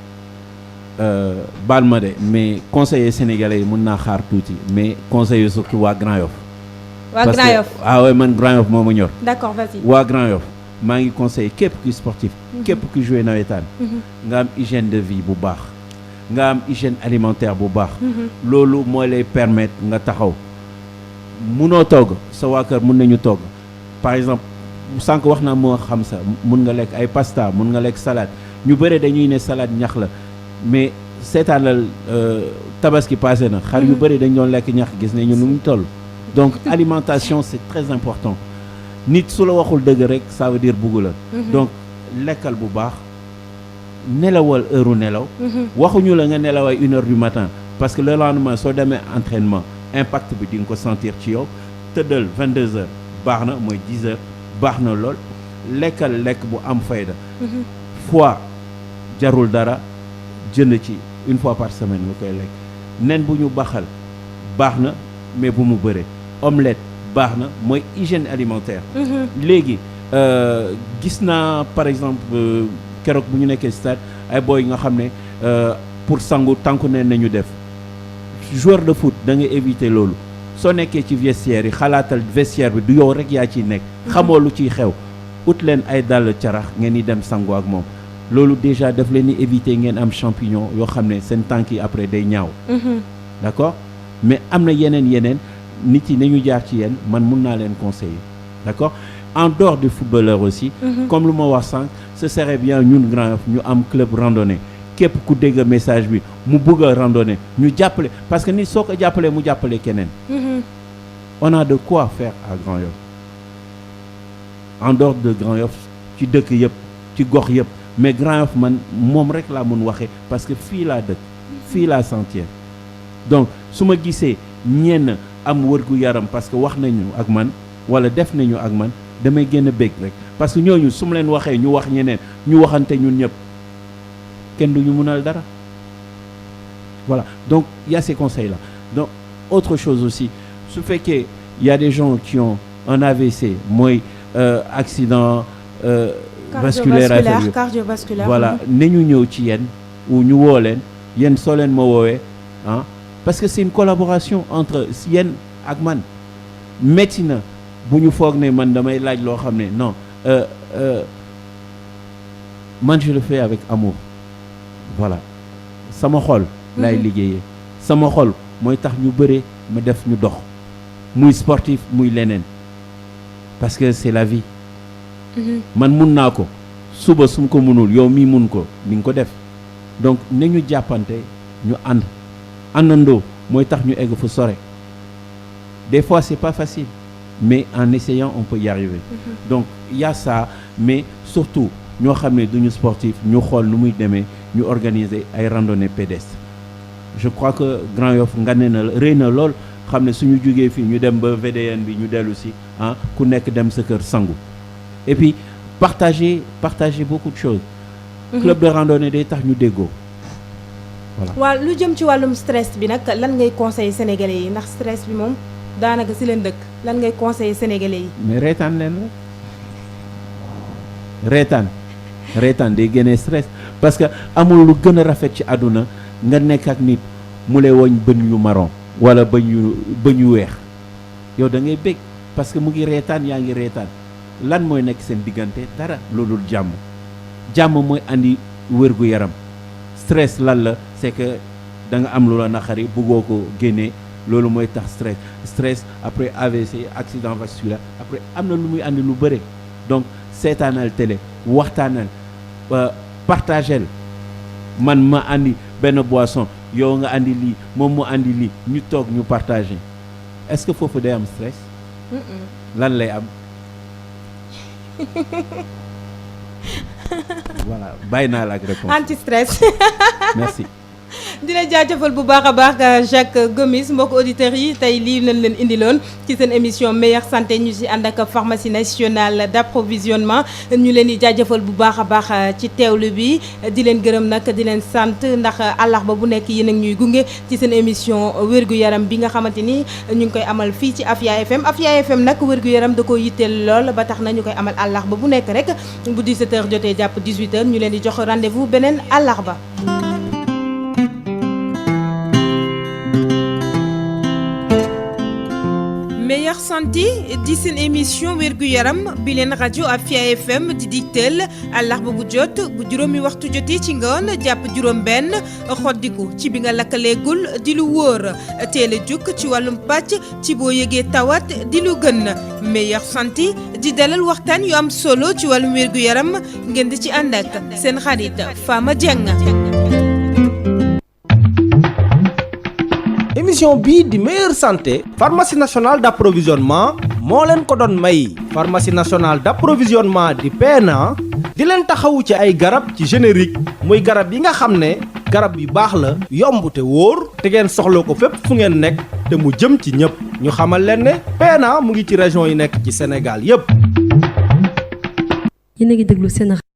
baal ma de mais conseiller sénégalais yi mun naa xaar tuuti mais conseiller surtout waa Grand Yoff. waa Grand Yoff ouais man Grand Yoff moo ma ñor. d'accord vas-y. waa Grand Yoff maa ngi conseiller képp kuy sportif. képp kuy jouer nawetaan. nga am hygiène de vie bu baax. nga am hygiène alimentaire bu baax. loolu moo lay permettre nga taxaw. munoo togg sa waa kër mun nañu togg par exemple sànq wax naa moo xam sa mun nga lekk ay pasta mun nga lekk salade ñu bëre dañuy ne salade ñax la mais seetaanal tabaski passé na xar yu bëri dañ doon lekk ñax gis nañu nu mu toll. donc alimentation c'est très important nit su la waxul dëgg rek ça veut dire bugg la. donc lekkal bu baax nelawal heure nelaw. waxuñu la nga nelaway 1h du matin parce que le lendemain soo demee entraînement impact bi di nga ko sentir ci yow tëddal 22h baax na mooy 10h baax na lool lekkal lekk bu am fayda. foie jarul dara jënd ci une fois par semaine nga koy lekk nen bu ñu baxal baax na mais bu mu bëree omelette baax na mooy hygiène alimentaire. léegi gis naa par exemple keroog bu ñu nekkee stade ay boy nga xam ne pour sangu tànku neen nañu def joueur de foot da nga éviter loolu soo nekkee ci vestiaire yi xalaatal vestiaire bi du yow rek yaa ciy nekk. xamoo lu ciy xew ut leen ay dàll carax ngeen di dem sangu ak moom loolu déjà daf leen di éviter ngeen am champignon yoo xam ne seen tànk yi après day ñaaw. d'accord mais am na yeneen nit yi nañu jaar ci yéen man mun naa leen conseiller d'accord en dehors du footballeur aussi. comme lu ma wax sànq ce serait bien ñun Grand Yoff ñu am club randonnée képp ku dégg message bi mu bëgg a randonnée ñu jàppale parce que nit soo ko jàppalee mu jàppale keneen. on a de quoi faire à Grand Yoff en dehors de Grand Yoff ci dëkk yëpp ci gox yëpp mais Grand Yoff man moom rek laa mun waxee parce que fii laa dëkk fii laa sentir donc su ma gisee ñenn am wërgu yaram parce que wax nañu ak man wala def nañu ak man damay génn bég rek parce que ñooñu su ma leen waxee ñu wax ñeneen ñu waxante ñun ñëpp kenn du ñu mënal dara voilà donc il y a ces conseils là donc autre chose aussi su fekkee y a des gens qui ont un AVC mooy accident cardiovasculaire voilà ne ñu ñëw ci yéen ou ñu woo leen yéen soo leen ma woowee ah parce que c'est une collaboration entre yéen ak man métti na bu ñu foog ne man damay laaj loo xam ne non man je le fais avec amour voilà sama xol laay liggéeyee sama xol mooy tax ñu bëre ma def ñu dox muy sportif muy leneen parce que c'est la vie man mun naa ko suba su ma ko mënul yow mii mun ko ni nga ko def donc nañu jàppante ñu àndandoo mooy tax ñu egg fu sore des fois c'est pas facile mais en essayant on peut y arriver donc il y a ça mais surtout ñoo xam ne duñu sportif ñu xool nu muy demee ñu organiser ay randonnées pédestres je crois que Grand Yoff ngane na rëy na lool xam ne suñu jógee fii ñu dem ba VDN bi ñu dellu si ku nekk dem sa kër sangu et puis partager beaucoup de choses club de randonnée day tax ñu déggoo voilà. waaw lu jëm ci wàllum stress bi nag lan ngay conseiller sénégalais yi ndax stress bi moom daanaka si leen dëkk lan ngay conseiller sénégalais yi. mais reetaan leen la reetaan day génnee stress parce que amul lu gën a rafet ci àdduna nga nekk ak nit mu lay woñ bëñ yu marron wala bëñ yu weex yow da ngay bég parce que mu ngi reetaan yaa ngi reetaan lan mooy nekk seen diggante dara loolul jàmm mooy andi wérgu yaram stress lan la c'est que da nga am lu la naqari bëggoo ko génnee loolu mooy tax stress après AVC accident vasculaire après am na lu muy andi lu bëre donc seetaanal télé waxtaanal partagel man ma andi benn boisson yow nga andi lii moom mu andi lii ñu toog ñu partager est-ce que foofu day am stress lan lay am voilà bàyyi naa la ak réponse anti stress merci di la jaajëfal bu baax a baax Jacques Gomis mbokk auditeurs yi tey lii lañ leen indiloon ci seen émission meilleure santé ñu ci ànd ak pharmacie nationale d'approvisionnement ñu leen di jaajëfal bu baax a baax ci teewlu bi di leen gërëm nag di leen sant ndax àllarba bu nekk yéen ak ñuy gunge ci seen émission wérgu yaram bi nga xamante ni ñu ngi koy amal fii ci Afia FM Afia FM nag wérgu yaram da koo yitteel lool ba tax na ñu koy amal àllarba bu nekk rek bu 17h jotee jàpp 18h ñu leen di jox rendez-vous beneen àllarba. meilleure santé di seen émission wérgu yaram bi leen rajo Afia FM di digteel àllarba bu jot bu juróomi waxtu jotee ci ngoon jàpp juróom benn xoddiku ci bi nga lakkaleegul di lu wóor teel a jukk ci wàllum pàcc ci boo yëgee tawat di lu gën meilleure santé di dalal waxtaan yu am solo ci wàllum wérgu yaram ngeen di ci ànd ak seen xarit Fama Dieng. émission bii di meilleure santé pharmacie nationale d'approvisionnement moo leen ko doon may pharmacie nationale d'approvisionnement di PNA di leen taxawu ci ay garab ci générique muy garab yi nga xam ne garab yu baax la yomb te wóor te ngeen soxla ko fépp fu ngeen nekk te mu jëm ci ñëpp ñu xamal leen ne PNA mu ngi ci région yi nekk ci Sénégal yépp. yéen a ngi déglu seen